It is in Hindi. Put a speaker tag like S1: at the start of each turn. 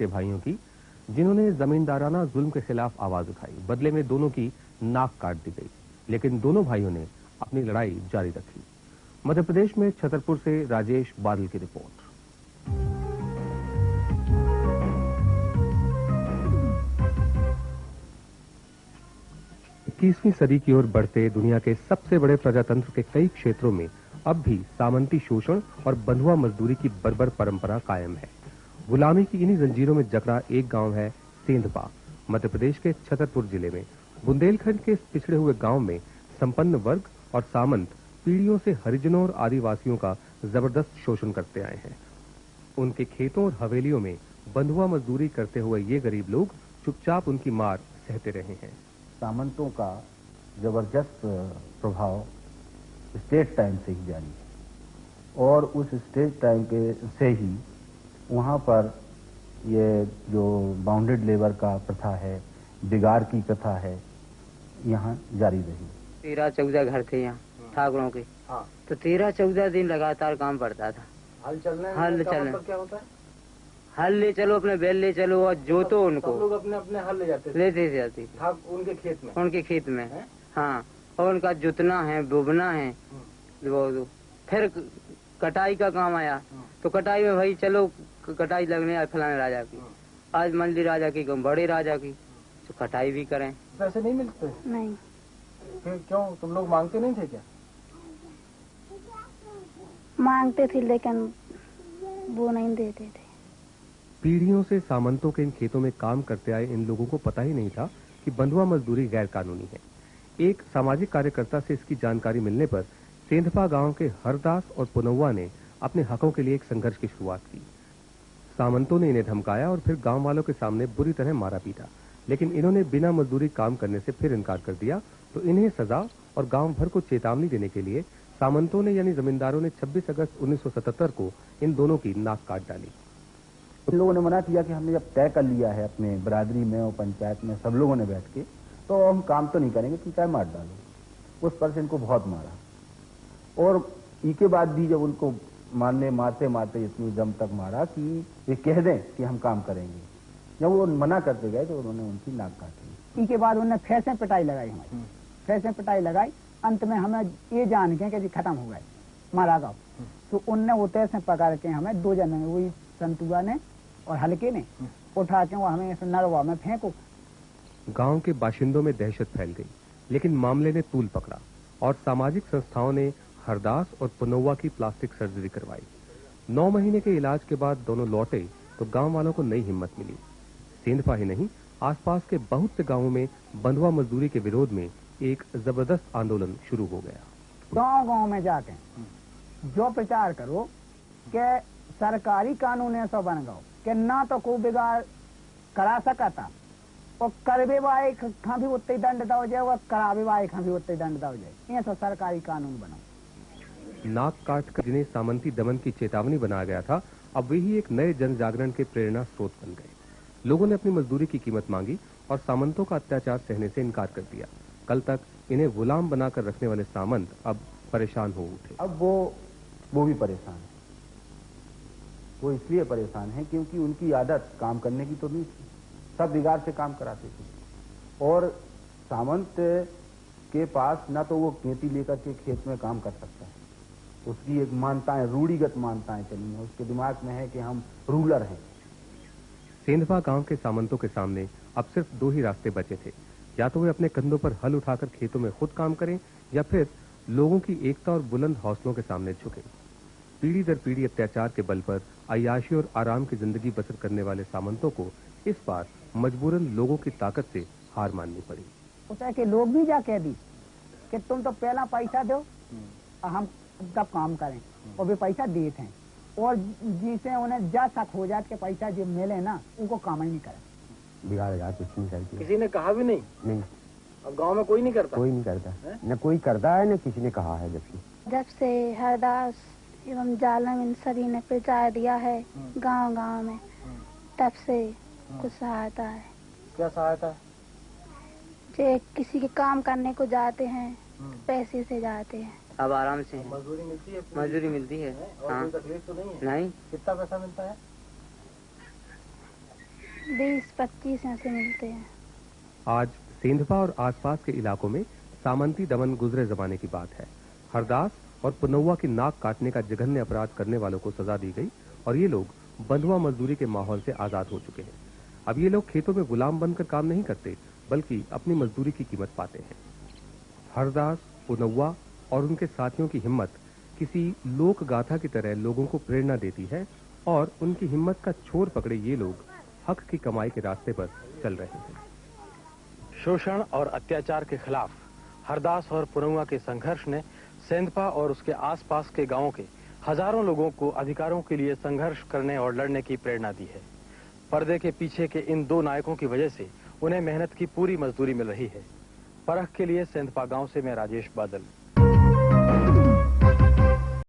S1: के भाइयों की, जिन्होंने जमींदाराना जुल्म के खिलाफ आवाज उठाई। बदले में दोनों की नाक काट दी गई, लेकिन दोनों भाइयों ने अपनी लड़ाई जारी रखी। मध्य प्रदेश में छतरपुर से राजेश बादल की रिपोर्ट। 21वीं सदी की ओर बढ़ते दुनिया के सबसे बड़े प्रजातंत्र के कई क्षेत्रों में अब भी सामंती शोषण और बंधुआ मजदूरी की बर्बर परंपरा कायम है। गुलामी की इन्हीं जंजीरों में जकड़ा एक गांव है सेंधपा। मध्य प्रदेश के छतरपुर जिले में बुंदेलखंड के इस पिछड़े हुए गांव में संपन्न वर्ग और सामंत पीढ़ियों से हरिजनों और आदिवासियों का जबरदस्त शोषण करते आए हैं। उनके खेतों और हवेलियों में बंधुआ मजदूरी करते हुए ये गरीब लोग चुपचाप उनकी मार सहते रहे हैं।
S2: सामंतों का जबरदस्त प्रभाव स्टेट टाइम से ही जारी है और उस स्टेट टाइम के से ही वहाँ पर ये जो बाउंडेड लेबर का प्रथा है, बिगाड़ की प्रथा है, यहाँ जारी रही।
S3: 13-14 घर थे यहाँ ठाकुरों के। हाँ। तो 13-14 दिन लगातार काम पड़ता था।
S4: हल चलने क्या होता है?
S3: हल ले चलो, अपने बैल ले चलो और जोतो उनको।
S4: सब लोग अपने अपने हल ले जाते थे।
S3: लेते जाते
S4: थे उनके खेत में।
S3: उनके खेत में है? हाँ। और उनका जुतना है, बोबना है, वो फिर कटाई का काम आया तो कटाई में भाई चलो कटाई लगने आए फलाने राजा की, आज मंडी राजा की, बड़े राजा की, तो कटाई भी करें।
S4: पैसे नहीं मिलते?
S5: नहीं।
S4: फिर क्यों तुम लोग मांगते नहीं थे क्या?
S5: मांगते थे लेकिन वो नहीं देते थे।
S1: पीढ़ियों से सामंतों के इन खेतों में काम करते आए इन लोगों को पता ही नहीं था कि बंधुआ मजदूरी गैर कानूनी है। एक सामाजिक कार्यकर्ता से इसकी जानकारी मिलने पर सेंधपा गांव के हरदास और पुनौवा ने अपने हकों के लिए एक संघर्ष की शुरुआत की। सामंतों ने इन्हें धमकाया और फिर गांव वालों के सामने बुरी तरह मारा पीटा, लेकिन इन्होंने बिना मजदूरी काम करने से फिर इनकार कर दिया। तो इन्हें सजा और गांव भर को चेतावनी देने के लिए सामंतों ने यानी जमींदारों ने 26 अगस्त 1977 को इन दोनों की नाक काट डाली।
S2: उन लोगों ने मना किया कि हमने जब तय कर लिया है अपने बरादरी में और पंचायत में सब लोगों ने बैठ के, तो हम काम तो नहीं करेंगे, तुम चाहे मार डालो। उस पर से इनको बहुत मारा और इसके बाद भी जब उनको मारते मारते इतनी दम तक मारा कि ये कह दें कि हम काम करेंगे, जब वो मना करते गए तो उन्होंने उनकी नाक काटी।
S6: इसके बाद उन्होंने फिर से पिटाई लगाई, हमारी फिर से पिटाई लगाई। अंत में हमें ये जान के कि खत्म हो गए, मारा गाँव। तो उनने उतर से पकड़ के हमें 2 जन वही संतुआ ने और हल्के ने उठा के वो हमें नरवा में फेंको।
S1: गांव के बाशिंदों में दहशत फैल गई, लेकिन मामले ने तूल पकड़ा और सामाजिक संस्थाओं ने हरदास और पुनौवा की प्लास्टिक सर्जरी करवाई। 9 महीने के इलाज के बाद दोनों लौटे तो गांव वालों को नई हिम्मत मिली। सेंधपा ही नहीं, आसपास के बहुत से गांवों में बंधुआ मजदूरी के विरोध में एक जबरदस्त आंदोलन शुरू हो गया।
S6: गांव-गांव में जाके जो प्रचार करो कि सरकारी कानून ऐसा बन गया कि ना तो कोई बिगाड़ करा सकता और करवे वाले खा भी उतने दंड दो जाए और करावे वाले खा भी उतने दंड दो जाए। ये तो सरकारी कानून बनाओ।
S1: नाक काट कर जिन्हें सामंती दमन की चेतावनी बनाया गया था, अब वही एक नए जन जागरण के प्रेरणा स्रोत बन गए। लोगों ने अपनी मजदूरी की कीमत मांगी और सामंतों का अत्याचार सहने से इनकार कर दिया। कल तक इन्हें गुलाम बनाकर रखने वाले सामंत अब परेशान हो उठे।
S2: अब वो भी परेशान है। वो इसलिए परेशान है क्योंकि उनकी आदत काम करने की तो नहीं थी, सब बिगाड़ से काम कराते थे। और सामंत के पास ना तो वो खेती लेकर के खेत में काम कर सकता है, उसकी एक मान्यताएं, रूढ़िगत मान्यताएं चली हैं, उसके दिमाग में है कि हम रूलर हैं।
S1: सेंधपा गांव के सामंतों के सामने अब सिर्फ 2 ही रास्ते बचे थे, या तो वे अपने कंधों पर हल उठाकर खेतों में खुद काम करें या फिर लोगों की एकता और बुलंद हौसलों के सामने झुकें। पीढ़ी दर पीढ़ी अत्याचार के बल पर अय्याशी और आराम की जिंदगी बसर करने वाले सामंतों को इस बार मजबूरन लोगों की ताकत से हार माननी पड़ी।
S6: उसे के लोग भी जा कह दी कि तुम तो पहला पैसा दो और हम तब काम करें, और वे पैसा देते हैं और जिसे उन्हें जा शक हो जाए कि पैसा जो मिले ना उनको काम ही नहीं करें।
S2: बिगाड़ यार कुछ नहीं करती।
S4: किसी ने कहा भी नहीं?
S2: नहीं।
S4: अब गांव में कोई नहीं करता?
S2: कोई नहीं करता, न कोई करता है न किसी ने कहा है।
S5: जब से हरदास एवं जालम इन सभी ने प्रचार दिया है गांव-गांव में, तब से कुछ सहायता है।
S4: क्या सहायता है?
S5: जो किसी के काम करने को जाते हैं पैसे से जाते हैं।
S3: अब आराम से
S4: मजदूरी मिलती है?
S3: मजदूरी मिलती है।
S4: और कोई तकलीफ तो नहीं है?
S3: नहीं।
S4: कितना पैसा मिलता है?
S5: 20-25 ऐसे मिलते हैं।
S1: आज सेंधपा और आसपास के इलाकों में सामंती दमन गुजरे जमाने की बात है। हरदास और पुनौवा की नाक काटने का जघन्य अपराध करने वालों को सजा दी गई और ये लोग बंधुआ मजदूरी के माहौल से आजाद हो चुके हैं। अब ये लोग खेतों में गुलाम बनकर काम नहीं करते, बल्कि अपनी मजदूरी की कीमत पाते हैं। हरदास, पुनौवा और उनके साथियों की हिम्मत किसी लोक गाथा की तरह लोगों को प्रेरणा देती है और उनकी हिम्मत का छोर पकड़े ये लोग हक की कमाई के रास्ते पर चल रहे हैं।
S7: शोषण और अत्याचार के खिलाफ हरदास और पुनौवा के संघर्ष ने सेंधपा और उसके आसपास के गांवों के हजारों लोगों को अधिकारों के लिए संघर्ष करने और लड़ने की प्रेरणा दी है। पर्दे के पीछे के इन दो नायकों की वजह से उन्हें मेहनत की पूरी मजदूरी मिल रही है। परख के लिए सेंधपा गांव से मैं राजेश बादल।